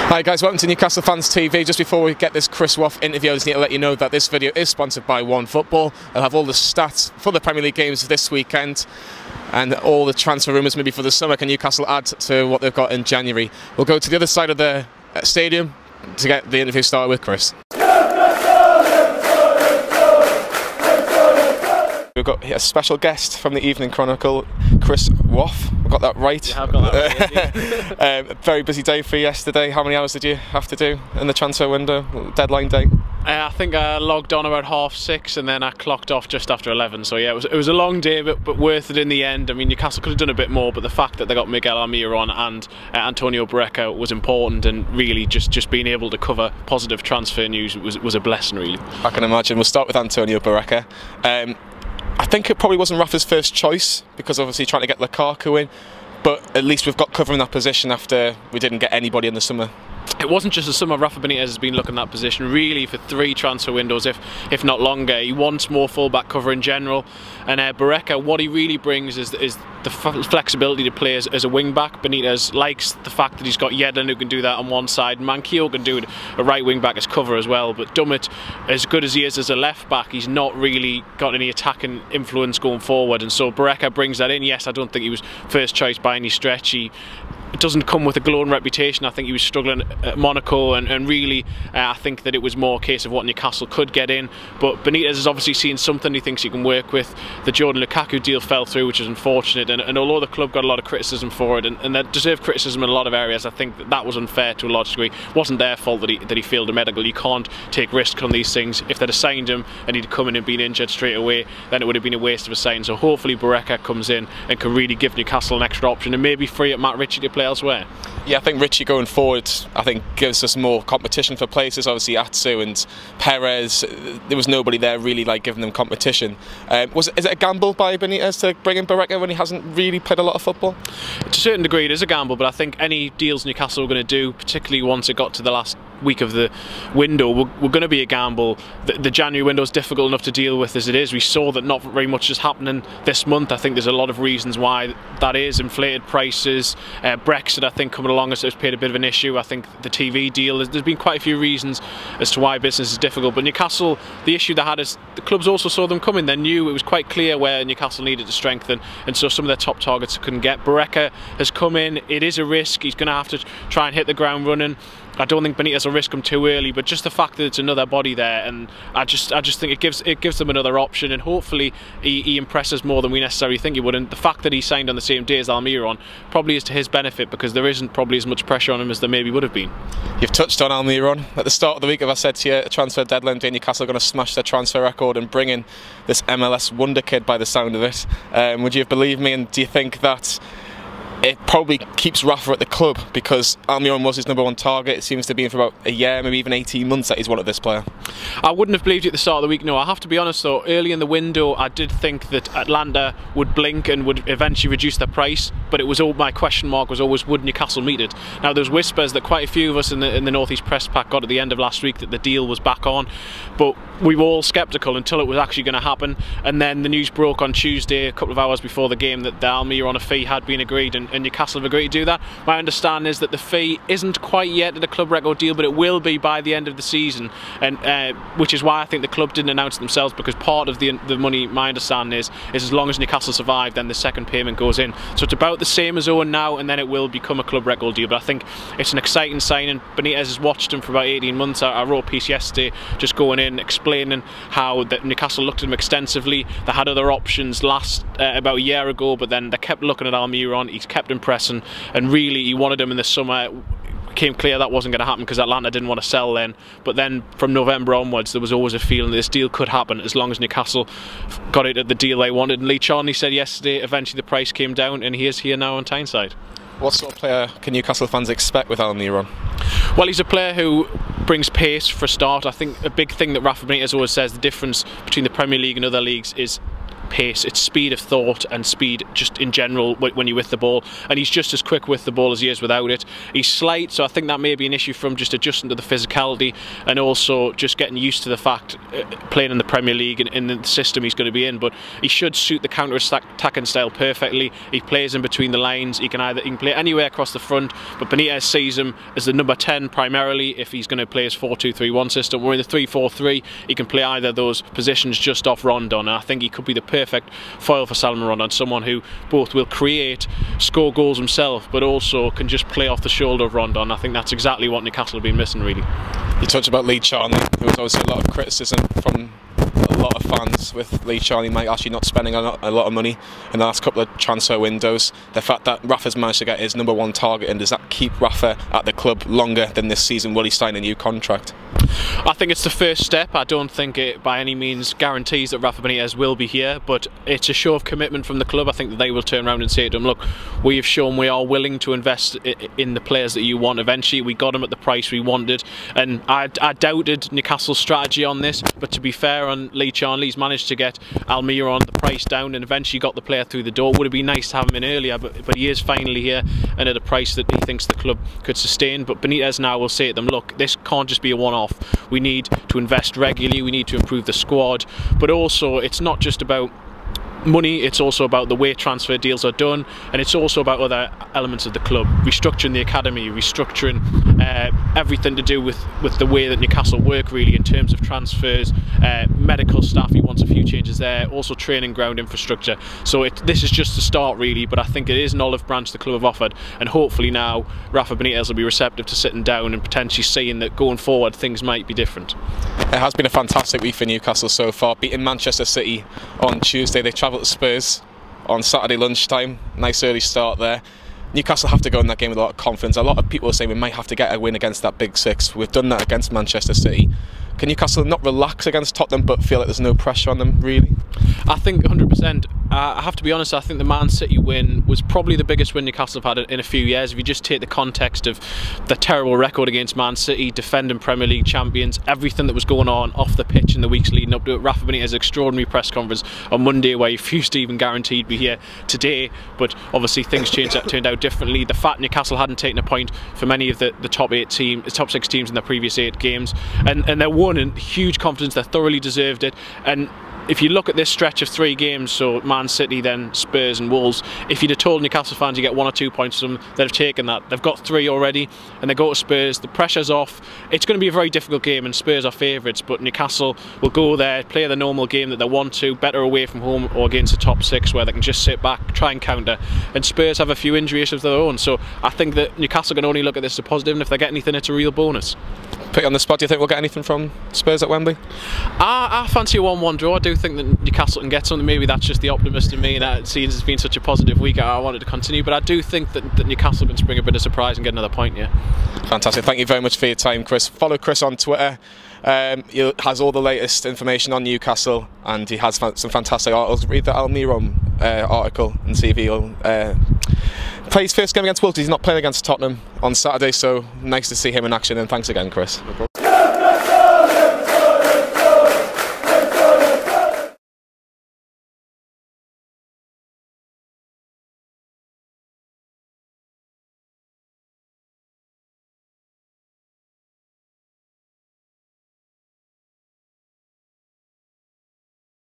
Hi guys, welcome to Newcastle Fans TV. Just before we get this Chris Waugh interview, I just need to let you know that this video is sponsored by One Football. I'll have all the stats for the Premier League games this weekend and all the transfer rumours maybe for the summer. Can Newcastle add to what they've got in January? We'll go to the other side of the stadium to get the interview started with Chris. We've got a special guest from the Evening Chronicle, Chris Waugh. I got that right. You have got that right. A very busy day for you yesterday. How many hours did you have to do in the transfer window, deadline day? I think I logged on about 6:30 and then I clocked off just after 11. So yeah, it was a long day, but worth it in the end. I mean, Newcastle could have done a bit more, but the fact that they got Miguel Almiron and Antonio Barreca was important, and really just being able to cover positive transfer news was a blessing, really. I can imagine. We'll start with Antonio Barreca. I think it probably wasn't Rafa's first choice, because obviously trying to get Lukaku in, but at least we've got cover in that position after we didn't get anybody in the summer. It wasn't just the summer. Rafa Benitez has been looking at that position really for 3 transfer windows, if not longer. He wants more full-back cover in general, and Barreca, what he really brings is the flexibility to play as a wing-back. Benitez likes the fact that he's got Yedlin who can do that on one side, Manquillo can do a right wing-back as cover as well, but Dummett, as good as he is as a left-back, he's not really got any attacking influence going forward, and so Barreca brings that in. Yes, I don't think he was first choice by any stretch. It doesn't come with a glowing reputation. I think he was struggling at Monaco, and really I think that it was more a case of what Newcastle could get in, but Benitez has obviously seen something he thinks he can work with. The Jordan Lukaku deal fell through, which is unfortunate, and although the club got a lot of criticism for it, and they deserve criticism in a lot of areas, I think that was unfair to a large degree. It wasn't their fault that he failed a medical. You can't take risks on these things. If they'd have signed him and he'd come in and been injured straight away, then it would have been a waste of a sign. So hopefully Barreca comes in and can really give Newcastle an extra option and maybe free up Matt Ritchie to play elsewhere. Yeah, I think Ritchie going forward, I think, gives us more competition for places. Obviously Atsu and Perez, there was nobody there really giving them competition. Is it a gamble by Benitez to bring in Barreca when he hasn't really played a lot of football? To a certain degree it is a gamble, but I think any deals Newcastle were going to do, particularly once it got to the last week of the window, were going to be a gamble. The January window is difficult enough to deal with as it is. We saw that not very much is happening this month. I think there's a lot of reasons why that is. Inflated prices, Brexit I think coming along has played a bit of an issue. I think the TV deal, there's been quite a few reasons as to why business is difficult, but Newcastle, the issue they had is the clubs also saw them coming. They knew it was quite clear where Newcastle needed to strengthen, and so some of their top targets couldn't get. Barreca has come in. It is a risk. He's going to have to try and hit the ground running. I don't think Benitez will risk him too early, but just the fact that it's another body there, and I just think it gives them another option, and hopefully he impresses more than we necessarily think he would. And the fact that he signed on the same day as Almiron probably is to his benefit, because there isn't probably as much pressure on him as there maybe would have been. You've touched on Almiron at the start of the week. If I said to you, a transfer deadline day, Newcastle are going to smash their transfer record and bring in this MLS wonder kid by the sound of it, would you have believed me? And do you think that it probably keeps Rafa at the club, because Almiron was his #1 target? It seems to be for about a year, maybe even 18 months that he's wanted this player. I wouldn't have believed it at the start of the week, no. I have to be honest though, early in the window I did think that Atlanta would blink and would eventually reduce their price, but it was all, my question mark was always, would Newcastle meet it? Now there's whispers that quite a few of us in the North East press pack got at the end of last week that the deal was back on, but we were all sceptical until it was actually going to happen, and then the news broke on Tuesday, a couple of hours before the game, that the Almiron fee had been agreed, and Newcastle have agreed to do that. My understanding is that the fee isn't quite yet at a club record deal, but it will be by the end of the season, and which is why I think the club didn't announce it themselves, because part of the money, my understanding is as long as Newcastle survive, then the second payment goes in. So it's about the same as Owen now, and then it will become a club record deal. But I think it's an exciting signing. Benitez has watched him for about 18 months. I wrote a piece yesterday just going in explaining how that Newcastle looked at him extensively. They had other options about a year ago, but then they kept looking at Almiron. He's kept impressing, and really he wanted him in the summer. It became clear that wasn't going to happen because Atlanta didn't want to sell then, but then from November onwards there was always a feeling this deal could happen as long as Newcastle got it at the deal they wanted. And Lee Charnley said yesterday eventually the price came down, and he is here now on Tyneside. What sort of player can Newcastle fans expect with Almiron? Well, he's a player who brings pace for a start. I think a big thing that Rafa Benitez always says, the difference between the Premier League and other leagues is pace, it's speed of thought and speed just in general when you're with the ball, and he's just as quick with the ball as he is without it. He's slight, so I think that may be an issue from just adjusting to the physicality and also just getting used to the fact playing in the Premier League and in the system he's going to be in. But he should suit the counter-attacking style perfectly. He plays in between the lines. He can play anywhere across the front, but Benitez sees him as the number 10 primarily if he's going to play his 4-2-3-1 system. We're in the 3-4-3. He can play either of those positions just off Rondon, and I think he could be the perfect foil for Salomon Rondon, someone who both will create, score goals himself, but also can just play off the shoulder of Rondon. I think that's exactly what Newcastle have been missing, really. You talked about Lee Charnley. There was obviously a lot of criticism from a lot of fans with Lee Charnley actually not spending a lot of money in the last couple of transfer windows. The fact that Rafa's managed to get his #1 target, and does that keep Rafa at the club longer than this season? Will he sign a new contract? I think it's the first step. I don't think it by any means guarantees that Rafa Benitez will be here, but it's a show of commitment from the club. I think that they will turn around and say to him, look, we have shown we are willing to invest in the players that you want. Eventually we got him at the price we wanted, and I doubted Newcastle's strategy on this, but to be fair on Lee Charnley, he's managed to get Almiron the price down and eventually got the player through the door. Would have been nice to have him in earlier, but he is finally here and at a price that he thinks the club could sustain. But Benitez now will say to them, look, this can't just be a one-off. We need to invest regularly, we need to improve the squad, but also it's not just about money, it's also about the way transfer deals are done, and it's also about other elements of the club, restructuring the academy, restructuring everything to do with the way that Newcastle work, really, in terms of transfers, medical staff. He wants a few changes there, also training ground infrastructure. So this is just the start, really, but I think it is an olive branch the club have offered, and hopefully now Rafa Benitez will be receptive to sitting down and potentially seeing that going forward things might be different. It has been a fantastic week for Newcastle so far, beating Manchester City on Tuesday. They travelled to Spurs on Saturday lunchtime. Nice early start there. Newcastle have to go in that game with a lot of confidence. A lot of people are saying we might have to get a win against that big six. We've done that against Manchester City. Can Newcastle not relax against Tottenham but feel like there's no pressure on them, really? I think 100%. I have to be honest, I think the Man City win was probably the biggest win Newcastle have had in a few years. If you just take the context of the terrible record against Man City, defending Premier League champions, everything that was going on off the pitch in the weeks leading up to it. Rafa Benitez's extraordinary press conference on Monday where he refused to even guarantee he'd be here today, but obviously things turned out differently. The fact Newcastle hadn't taken a point from any of the top 6 teams in their previous 8 games, and they won in huge confidence. They thoroughly deserved it. And if you look at this stretch of 3 games, so Man City, then Spurs and Wolves, if you'd have told Newcastle fans you get 1 or 2 points from them, they'd have taken that. They've got 3 already, and they go to Spurs. The pressure's off. It's going to be a very difficult game, and Spurs are favourites, but Newcastle will go there, play the normal game that they want to, better away from home or against the top 6 where they can just sit back, try and counter. And Spurs have a few injury issues of their own, so I think that Newcastle can only look at this as a positive, and if they get anything, it's a real bonus. Put you on the spot, do you think we'll get anything from Spurs at Wembley? I fancy a 1-1 draw. I do think that Newcastle can get something. Maybe that's just the optimist in me, and it seems it's been such a positive week I wanted to continue, but I do think that Newcastle can spring a bit of surprise and get another point, yeah. Fantastic. Thank you very much for your time, Chris. Follow Chris on Twitter. He has all the latest information on Newcastle, and he has some fantastic articles. Read the Almiron article and see if he'll play his first game against Wolves. He's not playing against Tottenham on Saturday, so nice to see him in action, and thanks again, Chris. No problem.